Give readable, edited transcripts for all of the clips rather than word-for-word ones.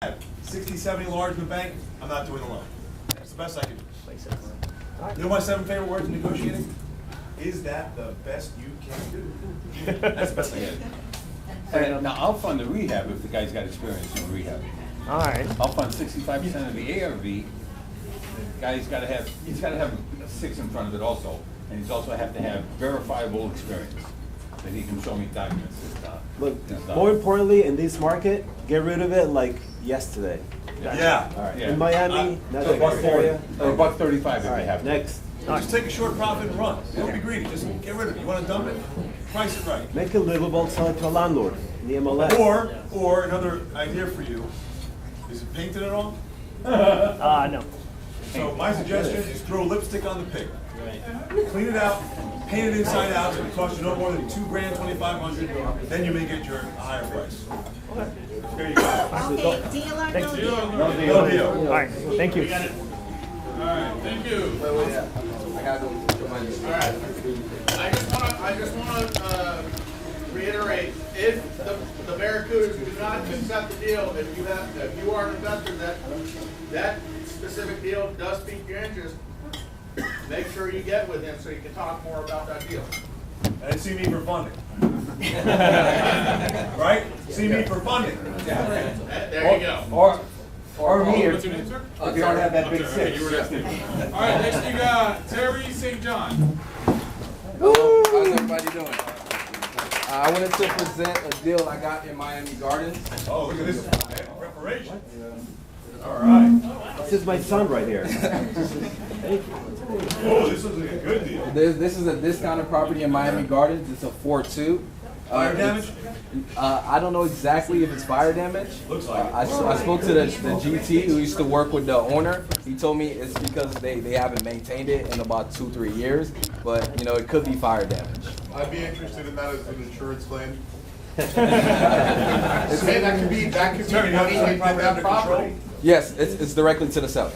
60, 70 large in the bank, I'm not doing the loan. That's the best I can do. You know my 7 favorite words in negotiating? Is that the best you can do? That's the best I can do. Now, I'll fund the rehab if the guy's got experience in rehab. All right. I'll fund 65% of the ARV. The guy's gotta have, he's gotta have a 6 in front of it also, and he's also have to have verifiable experience, that he can show me documents and stuff. Look, more importantly, in this market, get rid of it like yesterday. Yeah. All right, yeah. In Miami, not So the $1.40 area. or $1.35 if All they right, have to. next. Just take a short profit and run. Don't be greedy. Just get rid of it. You want to dump it? Price it right. Make it livable, sell it to a landlord in the MLS. Or another idea for you, is it painted at all? No. So my suggestion is throw lipstick on the pig. Clean it out, paint it inside out, so it costs you no more than $2 grand, $2,500. Then you may get your higher price. There you go. Okay, deal or no deal? No deal. All right. Thank you. All right, thank you. I gotta go get my All right. I just wanna reiterate, if the Barracudas do not accept the deal, if you are an investor that specific deal does pique your interest, make sure you get with him so you can talk more about that deal. And see me for funding. Right? See me for funding. There you go. Or me, What's your name, sir? if you don't have that big Okay, 6. you were listening. All right, next you got Terry St. John. How's everybody doing? I wanted to present a deal I got in Miami Gardens. Oh, look at this preparation. All right. This is my son right here. Oh, this looks like a good deal. This is a discounted property in Miami Gardens. It's a 4-2. Fire damage? I don't know exactly if it's fire damage. Looks like it. I spoke to the GT who used to work with the owner. He told me it's because they haven't maintained it in about 2-3 years, but you know it could be fire damage. I'd be interested in that as an insurance claim. that could be Terry, now money does into that property that under control? property. Yes, it's directly to the seller.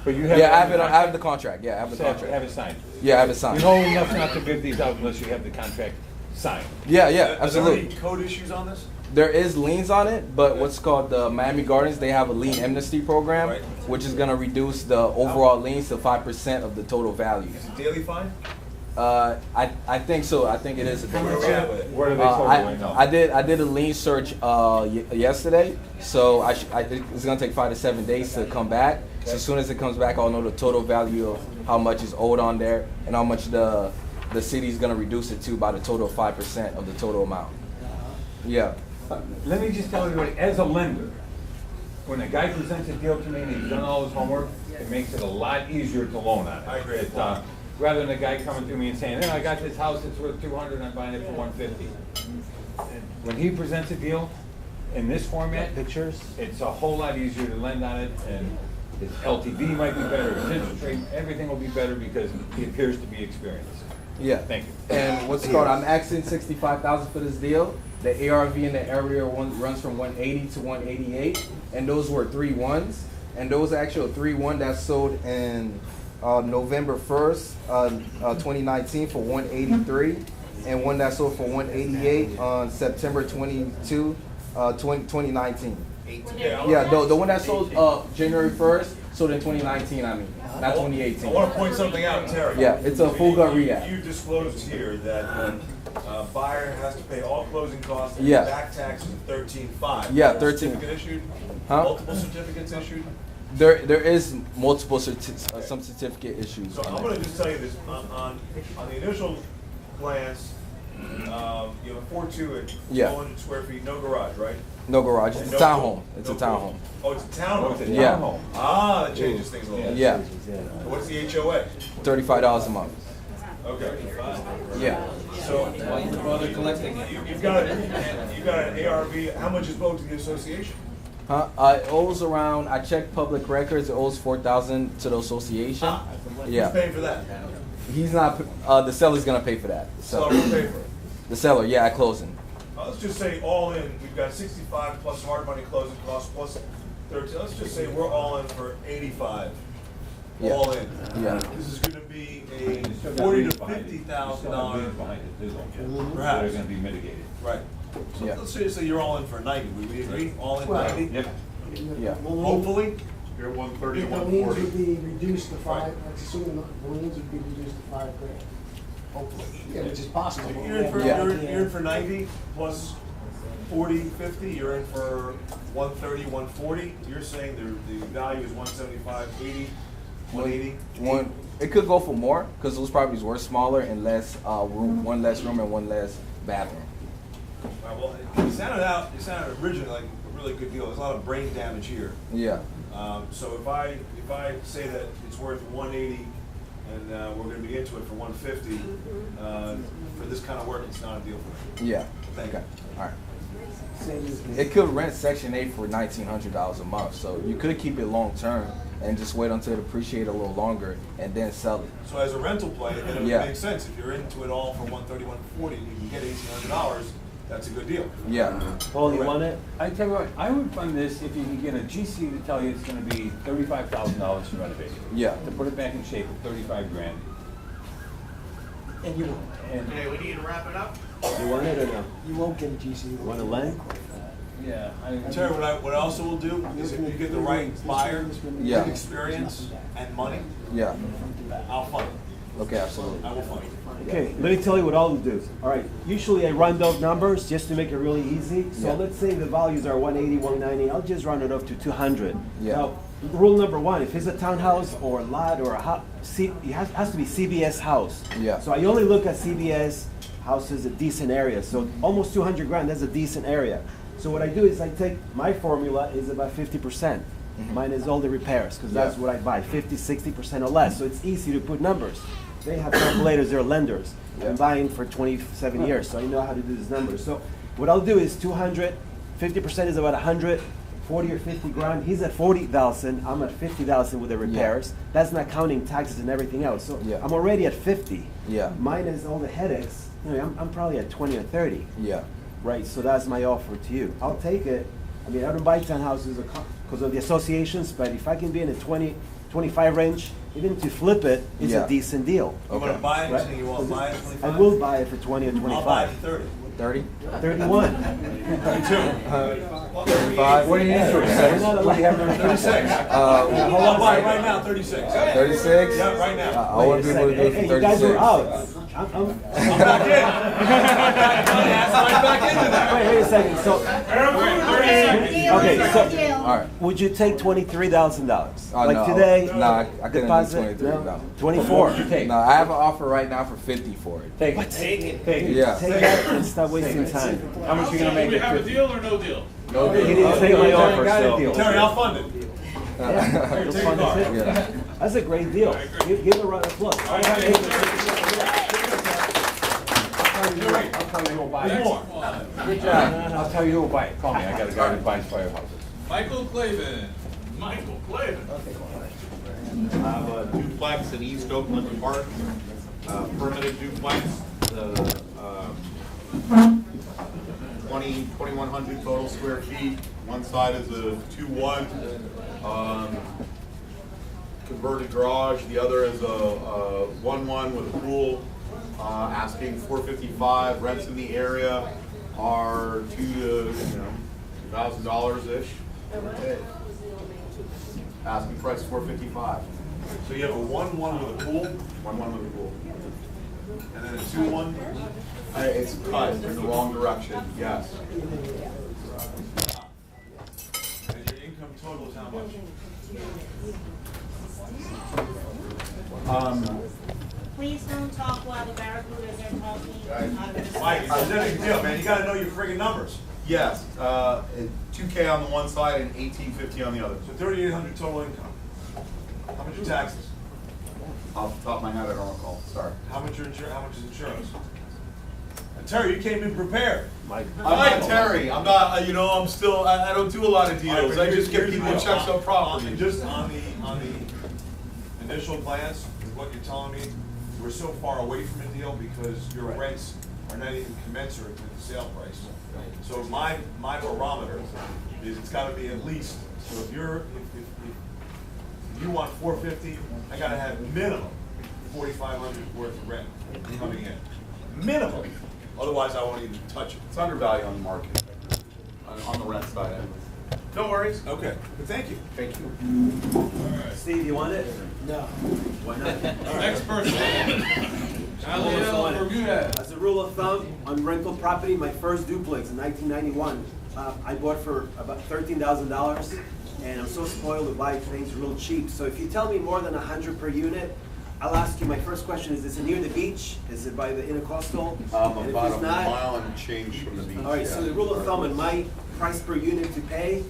But you have Yeah, I have the contract. Yeah, I have the Have contract. it signed. Yeah, I have it You signed. know enough not to give these out unless you have the contract signed. Yeah, Are there absolutely. any code issues on this? There is liens on it, but what's called the Miami Gardens, they have a lien amnesty program, Right. which is gonna reduce the overall liens to 5% of the total value. Is it daily fine? I think so. I think it is a Where daily are we fine. at with it? Where do they total right now? I did a lien search yesterday, so it's gonna take 5 to 7 days to come back. So as soon as it comes back, I'll know the total value of how much is owed on there and how much the city is gonna reduce it to by the total 5% of the total amount. Yeah. Let me just tell everybody, as a lender, when a guy presents a deal to me and he's done all his homework, it makes it a lot easier to loan on it. I agree. It's, rather than a guy coming to me and saying, I got this house, it's worth 200, I'm buying it for 150. When he presents a deal in this format, pictures, it's a whole lot easier to lend on it, and his LTV might be better, his interest rate, everything will be better because he appears to be experienced. Yeah. Thank you. And what's called, I'm asking $65,000 for this deal. The ARV in the area runs from 180 to 188, and those were 3-1s. And those actual 3-1 that sold in November 1st, 2019 for 183, and one that sold for 188 on September 22, 2019. Yeah, the one that sold January 1st sold in 2019. I mean, not 2018. I want to point something out, Terry. Yeah, it's a full gut rehab. You disclosed here that buyer has to pay all closing costs and Yeah. back taxes of 13.5. Yeah, 13. Certificate issued? Huh? Multiple certificates issued? There is multiple some certificate issues. So on I'm there. going to just tell you this, on the initial glance, you have a 4-2 at Yeah. 400 square feet, no garage, right? No garage. It's And a no townhome. pool. It's No a pool. townhome. Oh, it's a townhome? It's a Yeah. townhome. Ah, that changes things a little bit. Yeah, What's the HOA? $35 a month. Okay. Yeah. So you've got an ARV. How much is owed to the association? Huh? It owes around. I checked public records. It owes $4,000 to the association. Yeah. Who's paying for that? He's not. The seller's gonna pay for that. So who's paying for it? The seller. Yeah, at closing. Let's just say all in. We've got 65 plus hard money closing costs plus 13. Let's just say we're all in for 85. Yeah. All in. Yeah. This is going to be a Still got $40,000 liens to behind it. $50,000. Behind it, there's no- Perhaps. They're gonna be mitigated. Right. So Yeah. let's say you're all in for 90. We agree? All in 90? Yep. Yeah. Hopefully, You're at 130 to The liens 140. would be reduced to Right. five, let's assume the liens would be reduced to $5,000. Hopefully. Yeah, which is possible. but you're in for, we have no you're idea. in for 90 plus 40, 50, you're in for 130, 140. You're saying the value is 175, 80, 180? It could go for more because those properties were smaller and less room, one less room and one less bathroom. Well, it sounded originally like a really good deal. There's a lot of brain damage here. Yeah. So if I say that it's worth 180 and we're going to be into it for 150, for this kind of work, it's not a deal for me. Yeah. Thank you. All right. Same as It could rent Section 8 for $1,900 a month, so you could keep it long term and just wait until it appreciates a little longer and then sell it. So as a rental play, then it would Yeah. make sense. If you're into it all for 130, 140, and you can get $1,800, that's a good deal. Yeah. Paul, you want it? I tell you what, I would fund this if you can get a GC to tell you it's gonna be $35,000 to renovate it. Yeah. To put it back in shape at 35 grand. And you won't. And, Okay, we need to wrap it up. You want it or no? You won't get a GC. Want a land? yeah, Terry, what I also will do is if you get the right buyer, Yeah. with experience and money, Yeah. I'll fund it. Okay, absolutely. I will fund it. Okay, let me tell you what I'll do. All right, usually I run those numbers just to make it really easy. So Yeah. let's say the values are 180, 190. I'll just run it up to 200. Yeah. Now, rule number one, if it's a townhouse or a lot or a house, it has to be CBS house. Yeah. So I only look at CBS houses, a decent area. So almost 200 grand, that's a decent area. So what I do is I take, my formula is about 50%. Mine is all the repairs, because that's Yeah. what I buy, 50, 60% or less. So it's easy to put numbers. They have calculators, they're lenders. I'm buying for 27 years, so I know how to do these numbers. So what I'll do is 200, 50% is about 100, 40 or 50 grand. He's at 40,000, I'm at 50,000 with the repairs. That's not counting taxes and everything else. So Yeah. I'm already at 50. Yeah. Minus all the headaches, you know, I'm probably at 20 or 30. Yeah. Right, so that's my offer to you. I'll take it. I mean, I don't buy townhouses because of the associations, but if I can be in a 20, 25 range, even to flip it, it's Yeah. a decent deal. You want to buy it, Right? so you want to buy it at 25? I will buy it for 20 or I'll buy it 25. at 30. 30? 31. 35? what do you need for You're not allowed- 36. I'll buy it right now, 36. 36? Yeah, right now. I want people to do it Hey, for you guys 36. are out. I'm I'm back in. I'm back into that. wait a second. So, Deal, Okay, deal, so- deal. All right. would you take $23,000? Oh, Like no. today? No, I couldn't do deposit? 23, no. 24. No, I have an offer right now for 50 for it. take it. Take it. Yeah. Take that and stop wasting time. How much you gonna make Do we it? have a 50? deal or no deal? No He deal. didn't take my Terry offer, got a so. deal. Terry, I'll fund it. Yeah, Here, just take fund a it. card. Yeah. That's a great deal. Give a round of applause. I'll tell you who will buy There's it. more. Good job. I'll tell you who will buy it. Call me. I got a guy that buys firehouses. Michael Clavin. Michael Clavin. I have a duplex in East Oakland Park, permitted duplex, 2,100 total square feet. One side is a 2-1 converted garage, the other is a 1-1 with a pool. Asking $455, rents in the area are $2,000-ish. Asking price $455. So you have a 1-1 with a pool, 1-1 with a pool. and then a 2-1. It's cut in the wrong direction, yes. And your income total is how much? Please don't talk while the Barracudas are talking. out of the- Mike, it's a big deal, man. You gotta know your friggin' numbers. Yes, 2K on the one side and 1850 on the other. So 3,800 total income. How much are taxes? Off the top of my head, I don't recall, sorry. How much is insurance? And Terry, you came in prepared. Mike. I'm not Terry, I'm not, I'm still, I don't do a lot of deals, I just give people checks up properly. Just on the initial glance, with what you're telling me, we're so far away from a deal because your rents are not even commensurate with the sale price. So my barometer is it's gotta be at least, so if you want 450, I gotta have minimum 4,500 worth of rent coming in. Minimum. Otherwise, I won't even touch it. It's undervalued on the market, on the rent side. No worries. Okay, but thank you. Thank you. Steve, you want it? No. Why not? Next person. As a rule of thumb, on rental property, my first duplex in 1991, I bought for about $13,000, and I'm so spoiled to buy things real cheap. So if you tell me more than 100 per unit, I'll ask you, my first question is it near the beach? Is it by the intercoastal? And if About it's a not, mile and change from the beach. all right, so the rule of thumb in my price per unit to pay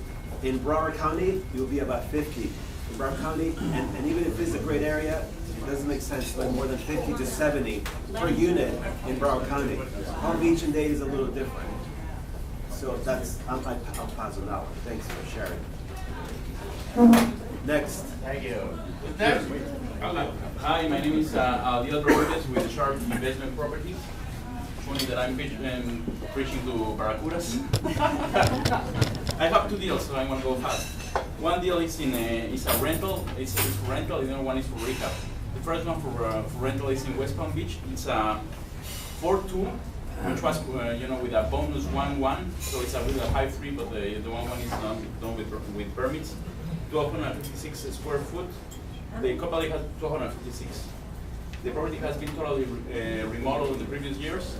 in Broward County, it will be about 50 in Broward County, and even if it's a great area, it doesn't make sense to spend more than 50 to 70 per unit in Broward County. Palm Beach and Dade is a little different. So that's, I'll pass on that one. Thanks for sharing. Next. Thank you. Next. Hi, my name is Diaz Rodriguez with Sharp Investment Properties. Funny that I'm preaching to Barracudas. I have two deals, so I'm gonna go fast. One deal is is a rental. It's for rental. The other one is for rehab. The first one for rental is in West Palm Beach. It's a 4-2, which was with a bonus 1-1. So it's a with a 5-3, but the 1-1 is done with permits. 256 square foot. The company has 256. The property has been totally remodeled in the previous years,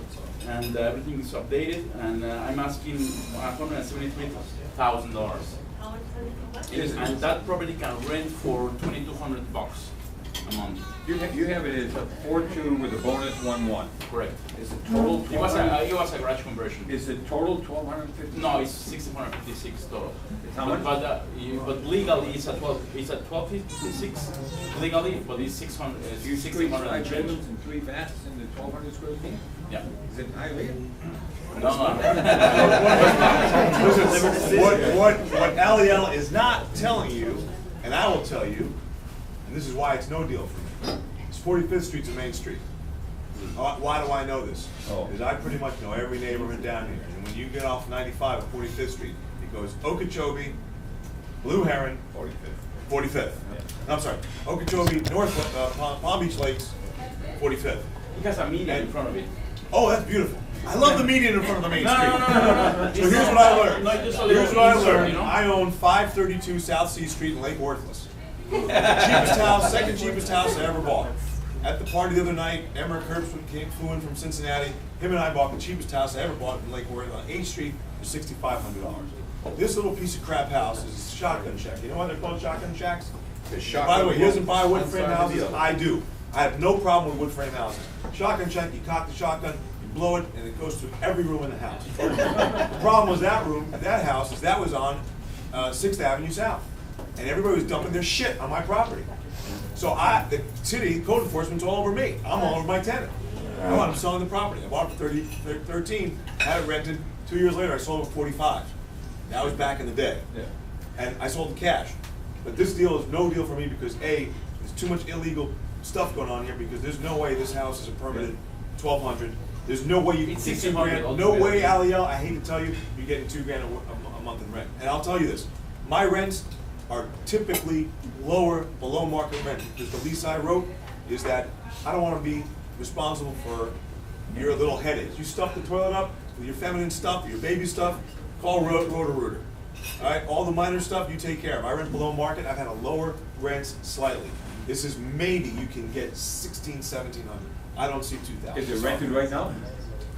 and everything is updated. And I'm asking $173,000. And that property can rent for $2,200 a month. You have it as a 4-2 with a bonus 1-1. Correct. Is it total? It was a garage conversion. Is it total 1,250? No, it's 1,656 total. How much? But legally it's at 1,256 legally, but it's 600. You squeeze 5 and change. bedrooms and 3 baths into 1,200 square feet? Yeah. Is it high rate? No. What Aliel is not telling you, and I will tell you, and this is why it's no deal for me. It's 45th Street's a main street. Why do I know this? Oh. Because I pretty much know every neighborhood down here. And when you get off 95 at 45th Street, it goes Okeechobee, Blue Heron, 45th. I'm sorry, Okeechobee, North Palm Beach Lakes, 45th. It has a median in front of it. Oh, that's beautiful. I love the median in front of the main No. street. So here's what I learned. Not just a Here's little what I insert, learned. you know? I own 532 South C Street in Lake Worthless. Cheapest house, second cheapest house I ever bought. At the party the other night, Emmerich Herbstman flew in from Cincinnati. Him and I bought the cheapest house I ever bought in Lake Worthless on 8th Street for $6,500. This little piece of crap house is a shotgun shack. You know why they're called shotgun shacks? By the way, he doesn't buy wood frame houses. I do. I have no problem with wood frame houses. Shotgun shack, you cock the shotgun, you blow it, and it goes through every room in the house. The problem was that house, is that was on 6th Avenue South. And everybody was dumping their shit on my property. So the city, code enforcement's all over me. I'm all over my tenant. I'm selling the property. I bought it for 13, had it rented. 2 years later, I sold it for 45. That was back in the day. Yeah. And I sold the cash. But this deal is no deal for me because A, there's too much illegal stuff going on here because there's no way this house is a permitted 1,200. There's no way you can It's get 2 $1,600 grand. No way, altogether. Aliel, I hate to tell you, you're getting 2 grand a month in rent. And I'll tell you this, my rents are typically below market rent because the lease I wrote is that I don't want to be responsible for your little headaches. You stuff the toilet up with your feminine stuff, your baby stuff, call Roto-Rooter. All right, all the minor stuff you take care of. I rent below market. I've had to lower rents slightly. This is maybe you can get $1,600, $1,700. I don't see 2,000. Is it rented right now?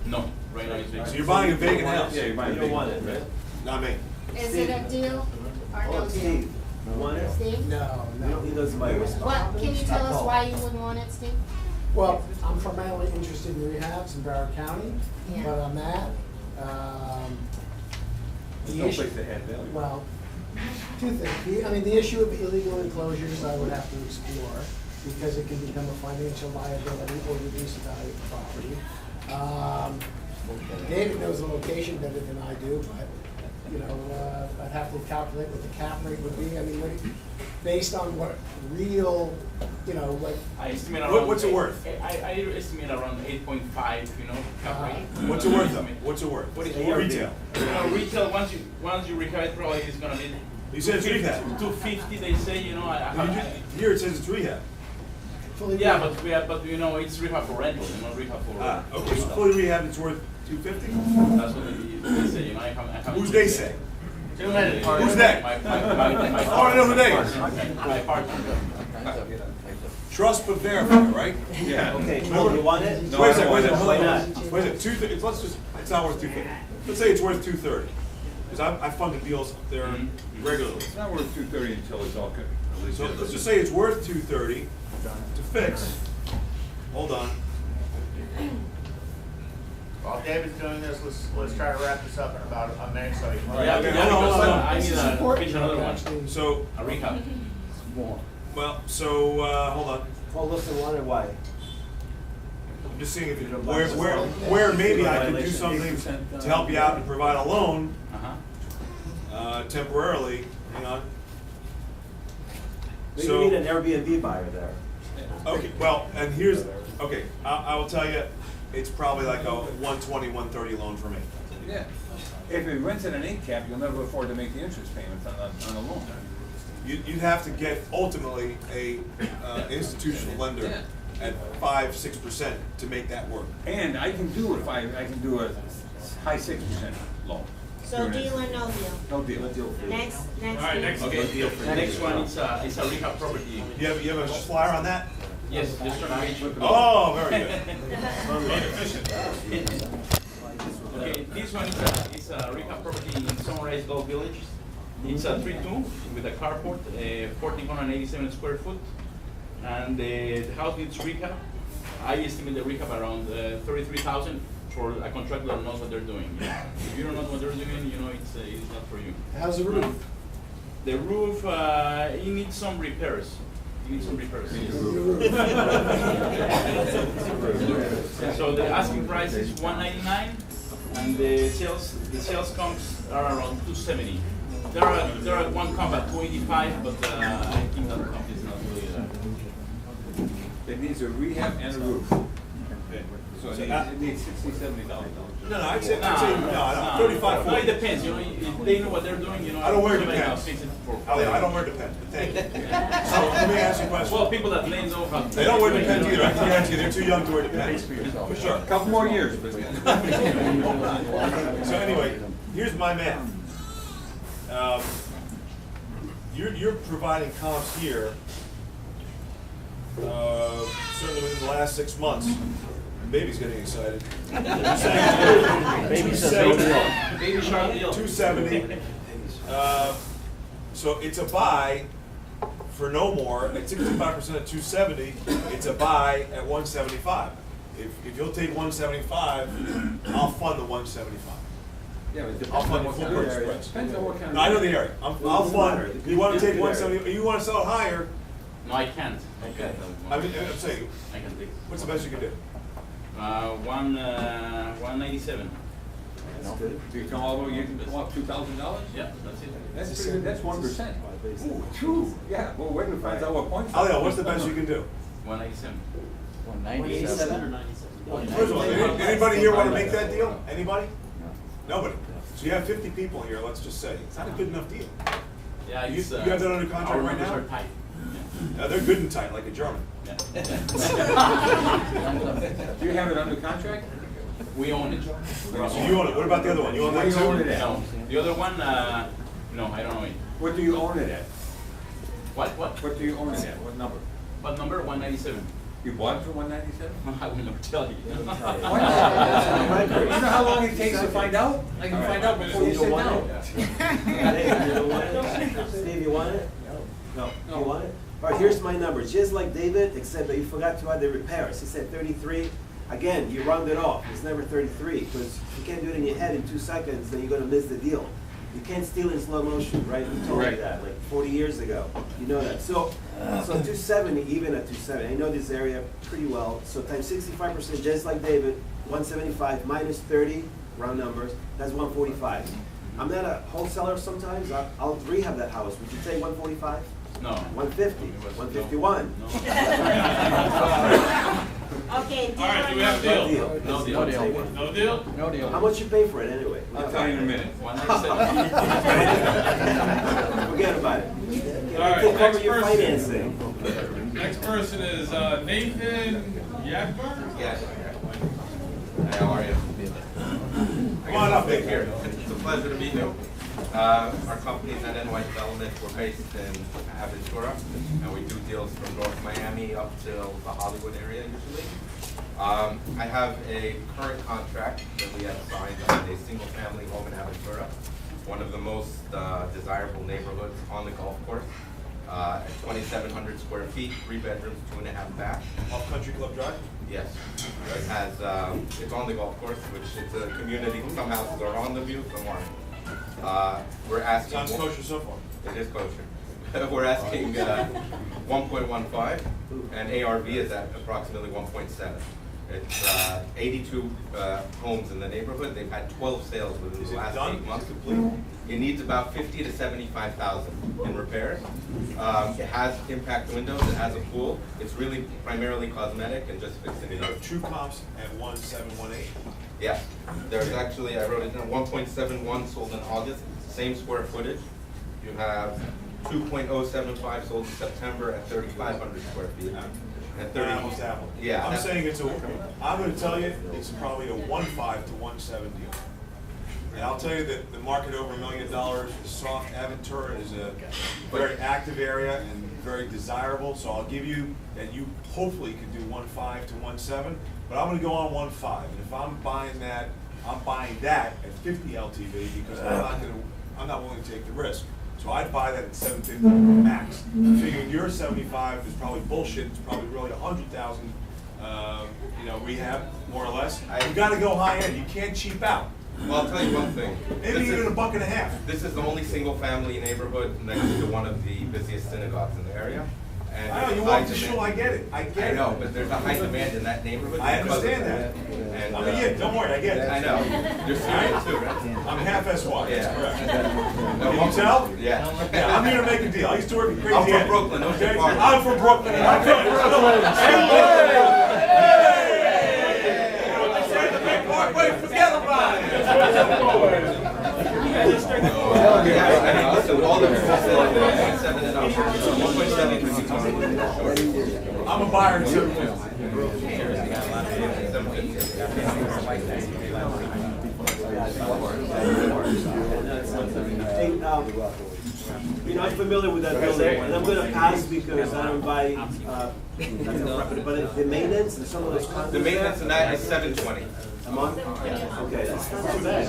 No, right now it's vacant. So you're buying a vacant house. Yeah, you're buying You a don't big want one. it, right? Not me. Is it a deal or no Oh, deal? Steve, you want it? Steve? No. He doesn't buy it. What, can you tell us why you wouldn't want it, Steve? Well, I'm primarily interested in rehabs in Barracuda County, Yeah. but on that, There's the no issue, place to add value. well, two things. The issue of illegal enclosures I would have to explore because it can become a financial liability or reduce the value of the property. David knows the location better than I do, but, I'd have to calculate what the cap rate would be. I mean, based on what real, like, I estimate around. What's it worth? I estimate around 8.5. Cap rate. What's it worth though? What's it worth? What is What retail? Retail once you rehab it, probably it's gonna be. You said it's rehab. 250. They say. Here it says it's rehab. fully. Yeah, but it's rehab for rental, not rehab for. Okay, so fully rehab it's worth $250? That's what they say. I have Who's they say? Who's that? Oh, I know who they is. My partner. Trust but verify, right? Yeah. Okay, Paul, you want it? No, Wait a I second, wait a don't second, Why hold not? on. Wait a second, it's not worth 250. Let's say it's worth 230. Because I funded deals up there regularly. It's not worth 230 until it's all good. So let's just say it's worth 230 to fix. Hold on. While David's doing this, let's try to wrap this up in about a minute so you can. Yeah, Okay, because hold on. I need This is to important. pitch another one. Actually, So, A recap. well, so, hold on. Paul doesn't want it, why? I'm just seeing if it, where maybe I could do something to help you out and provide a loan Uh-huh. temporarily. Hang on. Maybe So- you need an Airbnb buyer there. Okay, well, and here's, okay, I will tell you, it's probably like a 120, 130 loan for me. Yeah. If it rents at an 8 cap, you'll never afford to make the interest payments on a loan. You'd have to get ultimately a institutional lender at 5-6% to make that work. And I can do a high 6% loan. So deal or no deal? No deal. Next. All right, next, okay, next one is a recap property. You have a flyer on that? Yes, just turn page. Oh, very good. Okay, this one is a recap property in Sunrise Golf Village. It's a 3-2 with a carport, 1,487 square foot. And the house needs recap. I estimate the recap around 33,000 for a contractor that knows what they're doing. If you don't know what they're doing, you know it's not for you. How's the roof? The roof, it needs some repairs. So the asking price is $199, and the sales comps are around $270. There are one comp at $285, but I think that comp is not really It needs a rehab and a roof. So it needs $60,000-$70,000. No, I'd say, no, 35, No, 40. it depends. You know, if they know what they're doing, you know. I don't wear somebody depends. else fix it for- I don't wear depends, but thank you. So let me ask you a question. Well, people that they know how. They don't wear depends either, I can guarantee you, they're too young to wear depends, for sure. A couple more years, but. So anyway, here's my math. You're providing comps here, certainly within the last 6 months. Baby's getting excited. Baby says no deal. Baby shark deal. 270. So it's a buy for no more. At 65% at 270, it's a buy at 175. If you'll take 175, I'll fund the 175. Yeah, but it depends I'll on fund the what full kind of purchase area. price. Depends on what kind of. No, I know the area. I'll fund. You want to take 170? You want to sell it higher? No, I can't. Okay. I'm saying, I can take. what's the best you can do? 197. That's good. Do you come all the way, you can come up $2,000? Yeah, that's it. That's pretty good, that's 1%. Ooh, 2, yeah, well, wait till it finds out what points. Alio, what's the best you can do? 197. 187 or 97? First of all, anybody here want to make that deal? Anybody? Nobody. So you have 50 people here, let's just say. It's not a good enough deal. Yeah, You it's, have that under contract our right numbers now? are tight. They're good and tight, like a German. Yeah. Do you have it under contract? We own it. So you own it. What about the other one? You own Where that do you own it too? at? No, the other one, no, I don't know it. What do you own it at? What? What do you own it at, what number? What number? 197. You bought it for 197? I will never tell you. Why not? You know how long it takes to find out? I can find out before you sit down. Steve, you want it? No. You want it? All right, here's my numbers. Just like David, except that you forgot to add the repairs. He said 33. Again, you round it off. It's never 33 because you can't do it in your head in 2 seconds, then you're going to miss the deal. You can't steal in slow motion, right? We told you that like 40 years ago. You know that. So 270, even at 270, I know this area pretty well. So times 65%, just like David, 175 minus 30, round numbers, that's 145. I'm not a wholesaler sometimes. I'll rehab that house. Would you take 145? No. 150, 151. No. Okay, deal All right, or do we have a deal? No deal. No deal? No deal. How much you pay for it anyway? I'll tell you in a minute. 197. Forget about it. All right, Take next over your person. financing. Next person is Nathan Yakbar? Yes. Hey, how are you? Come on up, Nick. Here. It's a pleasure to meet you. Our company's at NY Development. We're based in Aventura, and we do deals from North Miami up till the Hollywood area usually. I have a current contract that we have signed on a single-family home in Aventura, one of the most desirable neighborhoods on the golf course. At 2,700 square feet, 3 bedrooms, 2.5 baths. Off Country Club Drive? Yes. It has, it's on the golf course, which it's a community. Some houses are on the view, some aren't. We're asking. Sounds kosher so far. It is kosher. We're asking 1.15, and ARV is at approximately 1.7. It's 82 homes in the neighborhood. They've had 12 sales within the last 8 months. Complete? It needs about 50 to 75,000 in repairs. It has impact windows. It has a pool. It's really primarily cosmetic and just fixing it up. True comps at 1,718. Yes, there's actually, I wrote it down, 1.71 sold in August, same square footage. You have 2.075 sold in September at 3,500 square feet. And 30. Apples to apples. Yeah. I'm saying I'm going to tell you, it's probably a 1.5 to 1.7 deal. And I'll tell you that the market over $1 million is soft. Aventura is a very active area and very desirable. So I'll give you that you hopefully can do 1.5 to 1.7. But I'm going to go on 1.5. And if I'm buying that, I'm buying that at 50 LTV because I'm not willing to take the risk. So I'd buy that at 750 max. Figuring your 75 is probably bullshit. It's probably really 100,000, rehab more or less. You got to go high end. You can't cheap out. Well, I'll tell you one thing. Maybe even $1.50. This is the only single-family neighborhood next to one of the busiest synagogues in the area. And I know, you walk the shul, I get it. I know, but there's a high demand in that neighborhood. I understand that. And, don't worry, I get it. I know. You're serious too, right? I'm half SY, Yeah. that's correct. No, Can you tell? Yeah. Yeah, I'm here to make a deal. I used to work at Crazy I'm from Ed. Brooklyn, don't you Okay? party. I'm from Brooklyn. I'm from Brooklyn. Wait, forget about it. So all the 1.7 and up. 1.7. I'm a buyer in 750. Hey, I'm familiar with that building, and I'm going to pass because I don't buy, but the maintenance and some of those condos. The maintenance in that is 720. A month? Okay, that's not too bad.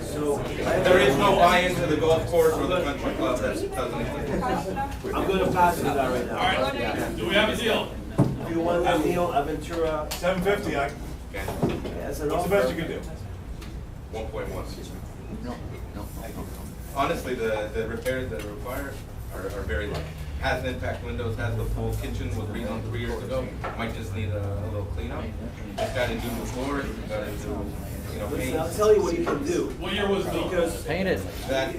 So There is no buy-in to the golf course or the country club. That doesn't exist. I'm going to pass on that right now. All right, do we have a deal? If you want a deal, Aventura, 750, Okay. that's an what's offer. the best you can do? 1.1. Honestly, the repairs that are required are very light. Has impact windows, has the full kitchen, was redone 3 years ago. Might just need a little cleanup. It's got to do the floors, it's got to do, Listen, I'll paint. tell you what you can do. What year was built? Because, That,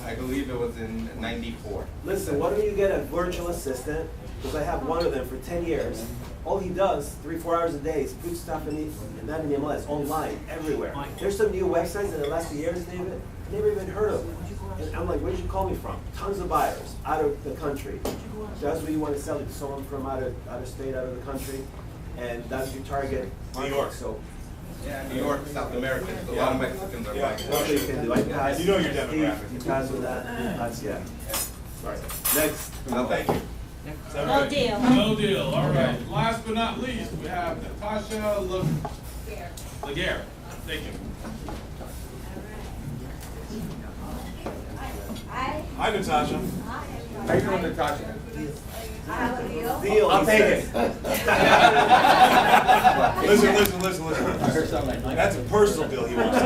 I believe it was in 94. listen, why don't you get a virtual assistant? Because I have one of them for 10 years. All he does, 3-4 hours a day, is put stuff in not in the MLS, online, everywhere. There's some new websites in the last few years, David, I never even heard of them. And I'm like, where did you call me from? Tons of buyers, out of the country. That's what you want to sell it to someone from out of state, out of the country, and that's your target market. New York. So Yeah, New York, South America, a lot of Mexicans are buying. that's what you can do. I pass. You know your Steve, demographic. you pass with that. That's Next. No, thank you. No deal. No deal, all right. Last but not least, we have Natasha Laguerre. Thank you. Hi, Natasha. How you doing, Natasha? Deal. I'll take it. Listen. That's a personal deal he wants.